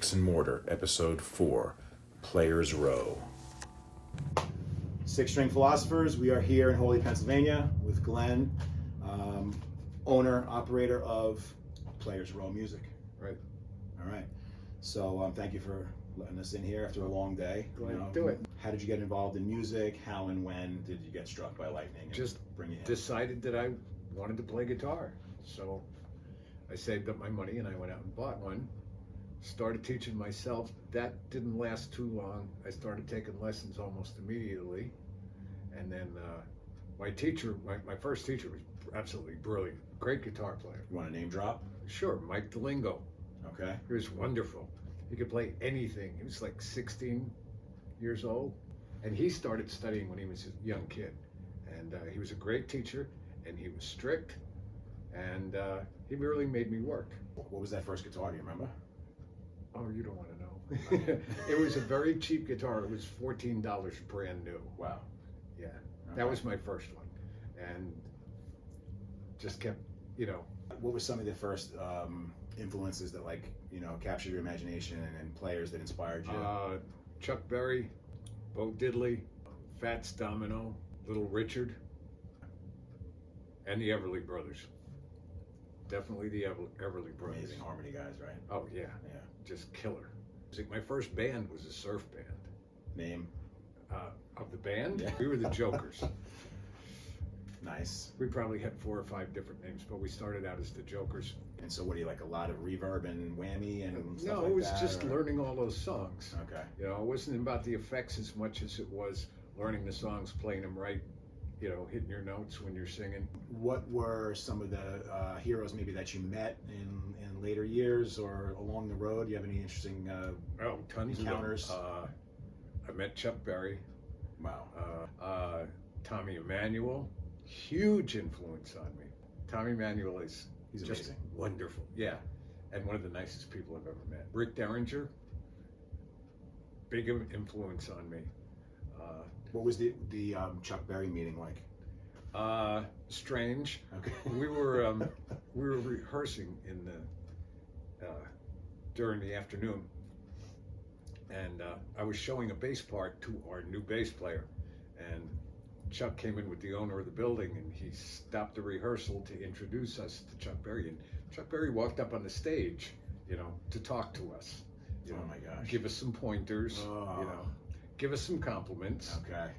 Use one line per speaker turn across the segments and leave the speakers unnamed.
Sticks and Mortar, Episode 4, Players Row.
Six String Philosophers, we are here in Holy, Pennsylvania with Glenn, owner, operator of Players Row Music.
Right.
All right. So thank you for letting us in here after a long day.
Glad to do it.
How did you get involved in music? How and when did you get struck by lightning? And
Just
bring you in?
decided that I wanted to play guitar. So I saved up my money and I went out and bought one. Started teaching myself. That didn't last too long. I started taking lessons almost immediately. And then my first teacher was absolutely brilliant. Great guitar player.
You want a name drop?
Sure, Mike DeLingo.
Okay.
He was wonderful. He could play anything. He was like 16 years old. And he started studying when he was a young kid. And he was a great teacher, and he was strict, and he really made me work.
What was that first guitar? Do you remember?
Oh, you don't want to know. It was a very cheap guitar. It was $14 brand new.
Wow.
Yeah,
Okay.
that was my first one. And just kept,
What were some of the first influences that captured your imagination and players that inspired you?
Chuck Berry, Bo Diddley, Fats Domino, Little Richard, and the Everly Brothers. Definitely the Everly Brothers.
Amazing harmony guys, right?
Oh yeah,
Yeah.
just killer. My first band was a surf band.
Name?
Of the band,
Yeah.
we were the Jokers.
Nice.
We probably had 4 or 5 different names, but we started out as the Jokers.
And so what do you like, a lot of reverb and whammy and stuff
No,
like
it was
that,
just
or-
learning all those songs.
Okay.
It wasn't about the effects as much as it was learning the songs, playing them right, hitting your notes when you're singing.
What were some of the heroes maybe that you met in later years or along the road? Do you have any interesting
Tons
encounters?
of them. I met Chuck Berry,
Wow.
Tommy Emmanuel, huge influence on me. Tommy Emmanuel is
He's
just
amazing.
wonderful. Yeah, and one of the nicest people I've ever met. Rick Derringer, big influence on me.
What was the Chuck Berry meeting like?
Strange.
Okay.
We were rehearsing in the during the afternoon, and I was showing a bass part to our new bass player, and Chuck came in with the owner of the building, and he stopped the rehearsal to introduce us to Chuck Berry, and Chuck Berry walked up on the stage, to talk to us.
Oh my gosh.
Give us some pointers,
Oh.
give us some compliments,
Okay.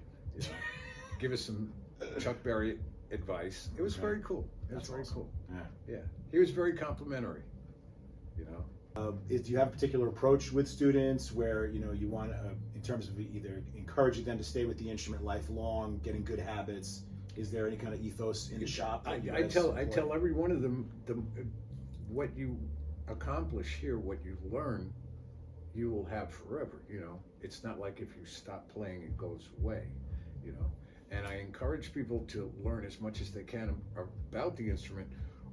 give us some Chuck Berry advice. It was
Okay.
very cool. It was
That's
very
awesome.
cool.
Yeah.
Yeah, he was very complimentary.
Do you have a particular approach with students where you want to, in terms of either encouraging them to stay with the instrument lifelong, getting good habits? Is there any kind of ethos in the shop?
I
that you guys
tell
support?
every one of them what you accomplish here, what you learn, you will have forever. It's not like if you stop playing, it goes away. And I encourage people to learn as much as they can about the instrument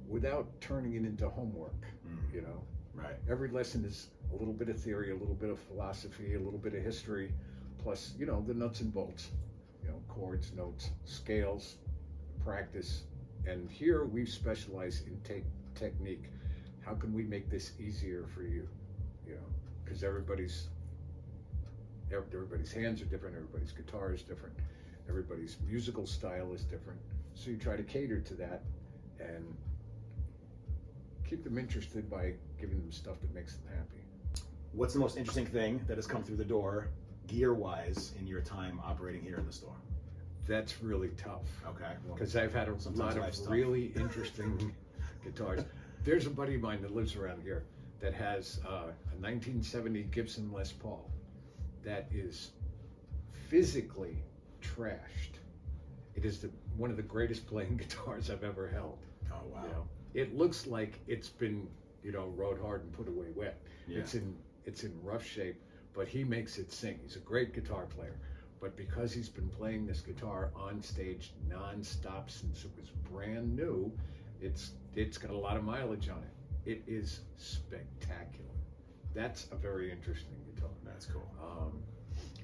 without turning it into homework.
Right.
Every lesson is a little bit of theory, a little bit of philosophy, a little bit of history, plus, the nuts and bolts, chords, notes, scales, practice. And here we specialize in technique. How can we make this easier for you? Because everybody's hands are different, everybody's guitar is different, everybody's musical style is different. So you try to cater to that and keep them interested by giving them stuff that makes them happy.
What's the most interesting thing that has come through the door, gear-wise, in your time operating here in the store?
That's really tough.
Okay. Well,
Because I've had a
sometimes
lot
life's
of
tough.
really interesting guitars. There's a buddy of mine that lives around here that has a 1970 Gibson Les Paul that is physically trashed. It is one of the greatest playing guitars I've ever held.
Oh wow.
It looks like it's been, rode hard and put away wet.
Yeah.
It's in rough shape, but he makes it sing. He's a great guitar player. But because he's been playing this guitar on stage nonstop since it was brand new, it's got a lot of mileage on it. It is spectacular. That's a very interesting guitar.
That's cool.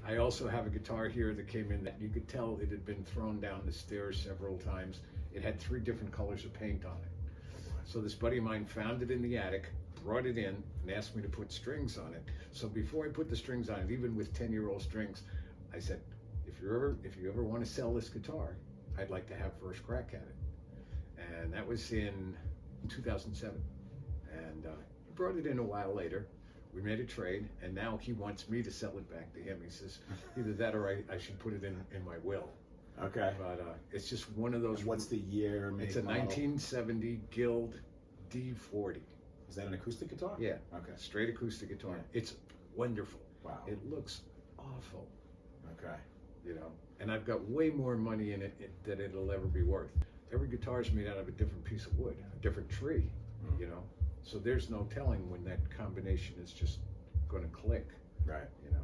I also have a guitar here that came in that you could tell it had been thrown down the stairs several times. It had 3 different colors of paint on it. So this buddy of mine found it in the attic, brought it in, and asked me to put strings on it. So before I put the strings on it, even with 10-year-old strings, I said, if you ever want to sell this guitar, I'd like to have first crack at it. And that was in 2007. And he brought it in a while later. We made a trade, and now he wants me to sell it back to him. He says, either that or I should put it in my will.
Okay.
But it's just one of those.
And what's the year?
It's a
model?
1970 Guild D40.
Is that an acoustic guitar?
Yeah.
Okay.
Straight acoustic guitar.
Yeah.
It's wonderful.
Wow.
It looks awful.
Okay.
You know, and I've got way more money in it than it'll ever be worth. Every guitar is made out of a different piece of wood, a different tree, you know. So there's no telling when that combination is just going to click.
Right.
You know.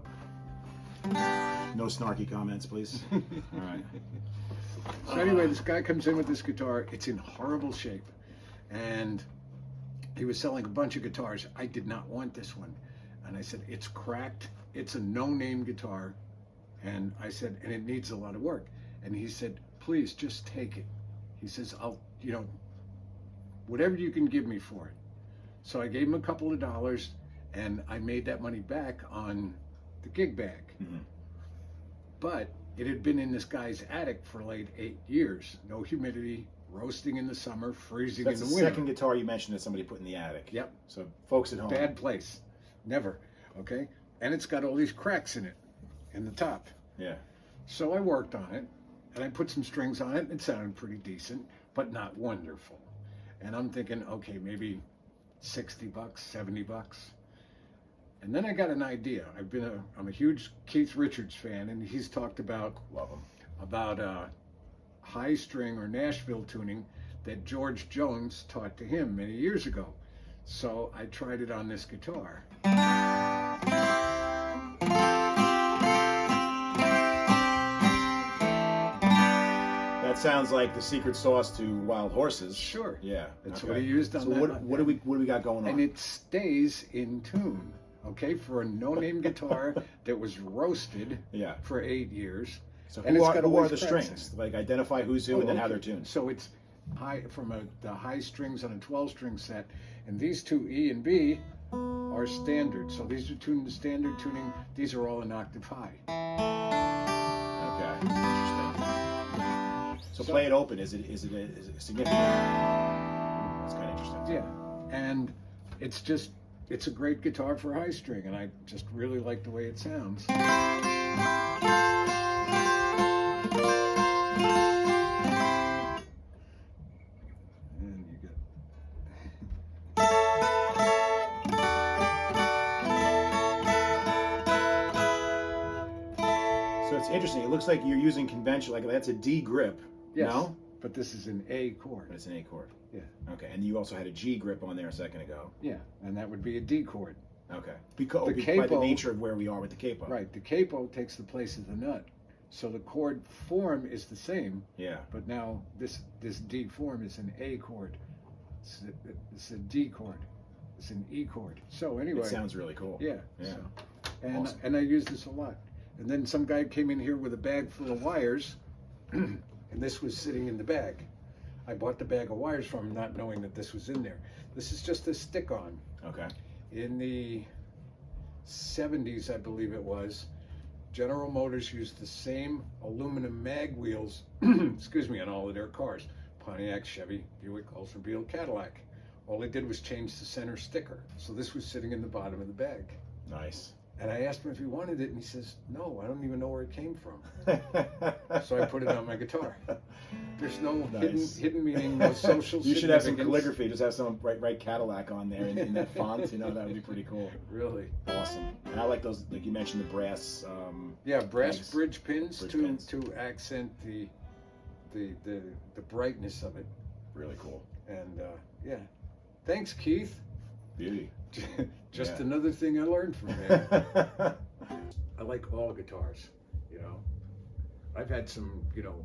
No snarky comments, please. All right.
So anyway, this guy comes in with this guitar. It's in horrible shape, and he was selling a bunch of guitars. I did not want this one, and I said, it's cracked. It's a no-name guitar, and I said, and it needs a lot of work. And he said, please just take it. He says, I'll, you know, whatever you can give me for it. So I gave him a couple of dollars, and I made that money back on the gig bag.
Mm-hmm.
But it had been in this guy's attic for like 8 years. No humidity, roasting in the summer, freezing
That's
in
the
the winter.
second guitar you mentioned that somebody put in the attic.
Yep.
So folks at home.
Bad place. Never. Okay? And it's got all these cracks in it, in the top.
Yeah.
So I worked on it, and I put some strings on it. It sounded pretty decent, but not wonderful. And I'm thinking, okay, maybe $60, $70. And then I got an idea. I'm a huge Keith Richards fan, and he's talked about
Love them.
high string or Nashville tuning that George Jones taught to him many years ago. So I tried it on this guitar.
That sounds like the secret sauce to Wild Horses.
Sure.
Yeah.
That's
okay.
what he used on
so
that.
what do we got going on?
And it stays in tune. Okay, for a no-name guitar that was roasted
Yeah.
for 8 years.
So
and
who
it's
are,
got
who
all
are the
these cracks in
strings?
it.
Like identify who's who and then how they're tuned.
So it's high from the high strings on a 12-string set, and these two E and B are standard. So these are tuned to standard tuning. These are all an octave high.
Okay. Interesting. So play it open. Is it significant? That's kind of interesting.
Yeah, and it's a great guitar for high string, and I just really like the way it sounds. And you get.
So it's interesting. It looks like you're using conventional. Like that's a D grip.
Yes,
No?
but this is an A chord.
But it's an A chord.
Yeah.
Okay. And you also had a G grip on there a second ago.
Yeah, and that would be a D chord.
Okay. Because
The
by the
capo-
nature of where we are with the capo.
Right, the capo takes the place of the nut. So the chord form is the same,
Yeah.
but now this D form is an A chord. It's a D chord. It's an E chord. So anyway.
It sounds really cool.
Yeah.
Yeah.
So, and
Awesome.
and I use this a lot. And then some guy came in here with a bag full of wires, and this was sitting in the bag. I bought the bag of wires from him, not knowing that this was in there. This is just a stick-on.
Okay.
In the 70s, I believe it was, General Motors used the same aluminum mag wheels, excuse me, on all of their cars. Pontiac, Chevy, Buick, Oldsmobile, Cadillac. All they did was change the center sticker. So this was sitting in the bottom of the bag.
Nice.
And I asked him if he wanted it, and he says, no, I don't even know where it came from. So I put it on my guitar. There's no
Nice.
hidden meaning, no social
You should have some
significance.
calligraphy. Just have some write Cadillac on there in that font. You know, that would be pretty cool.
Really.
Awesome. And I like those, like you mentioned, the brass.
Yeah, brass
Thanks.
bridge pins
Bridge
to
pins.
to accent the brightness of it.
Really cool.
And yeah, thanks, Keith.
Beauty.
Just
Yeah.
another thing I learned from him. I like all guitars, you know. I've had some, you know,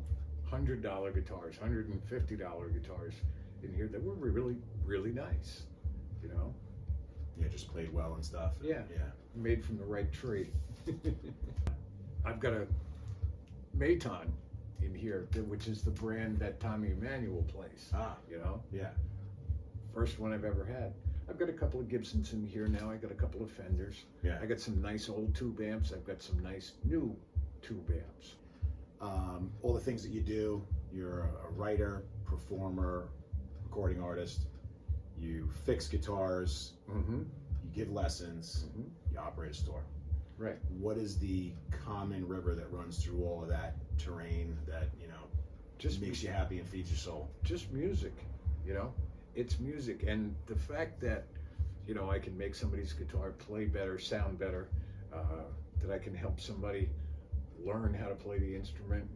$100 guitars, $150 guitars in here that were really, really nice, you know.
Yeah, just played well and stuff.
Yeah.
Yeah.
Made from the right tree. I've got a Maton in here, which is the brand that Tommy Emmanuel plays.
Ah.
You know,
Yeah.
first one I've ever had. I've got a couple of Gibsons in here now. I got a couple of Fenders.
Yeah.
I got some nice old tube amps. I've got some nice new tube amps.
All the things that you do, you're a writer, performer, recording artist, you fix guitars,
Mm-hmm.
you give lessons,
Mm-hmm.
you operate a store.
Right.
What is the common river that runs through all of that terrain that, just makes you happy and feeds your soul?
Just music, it's music. And the fact that, I can make somebody's guitar play better, sound better, that I can help somebody learn how to play the instrument,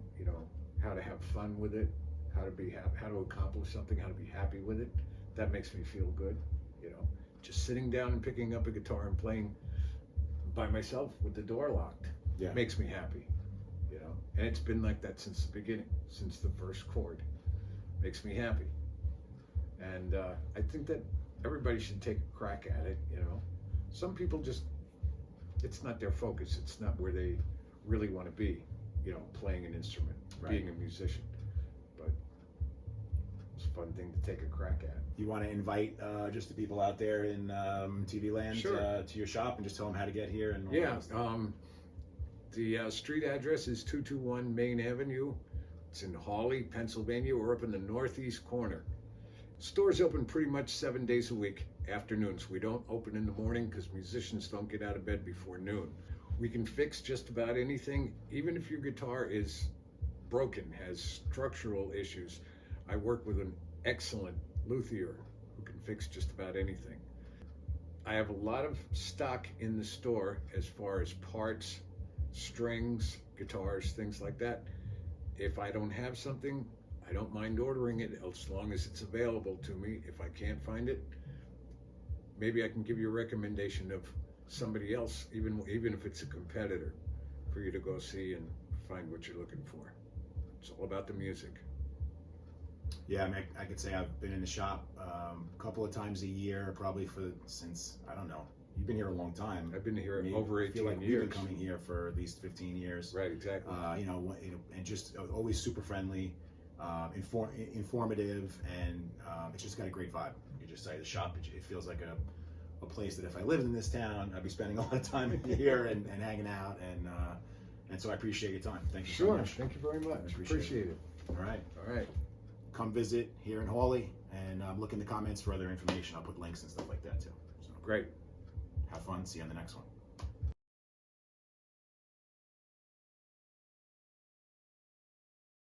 how to have fun with it, how to accomplish something, how to be happy with it. That makes me feel good, just sitting down and picking up a guitar and playing by myself with the door locked makes me happy, and it's been like that since the beginning, since the first chord. Makes me happy. And I think that everybody should take a crack at it, Some people just, it's not their focus. It's not where they really want to be, playing an instrument, being a musician. But it's a fun thing to take a crack at.
You want to invite just the people out there in TV land
Sure.
to your shop and just tell them how to get here? And all
Yeah,
that stuff?
the street address is 221 Main Avenue. It's in Hawley, Pennsylvania. We're up in the northeast corner. Store's open pretty much 7 days a week, afternoons. We don't open in the morning because musicians don't get out of bed before noon. We can fix just about anything, even if your guitar is broken, has structural issues. I work with an excellent luthier who can fix just about anything. I have a lot of stock in the store as far as parts, strings, guitars, things like that. If I don't have something, I don't mind ordering it as long as it's available to me. If I can't find it, maybe I can give you a recommendation of somebody else, even if it's a competitor, for you to go see and find what you're looking for. It's all about the music.
Yeah, I mean, I could say I've been in the shop a couple of times a year, probably since, I don't know. You've been here a long time.
I've been here
Me,
over
I feel
18
like
years.
We've been coming here for at least 15 years.
Right, exactly.
And just always super friendly, informative, and it's just got a great vibe. You just say the shop, it feels like a place that if I lived in this town, I'd be spending a lot of time here and hanging out, and so I appreciate your time. Thank you so much.
Thank you very much.
Appreciate
Appreciate it.
All right.
All right.
Come visit here in Hawley, and look in the comments for other information. I'll put links and stuff like that too. So
Great.
have fun. See you on the next one.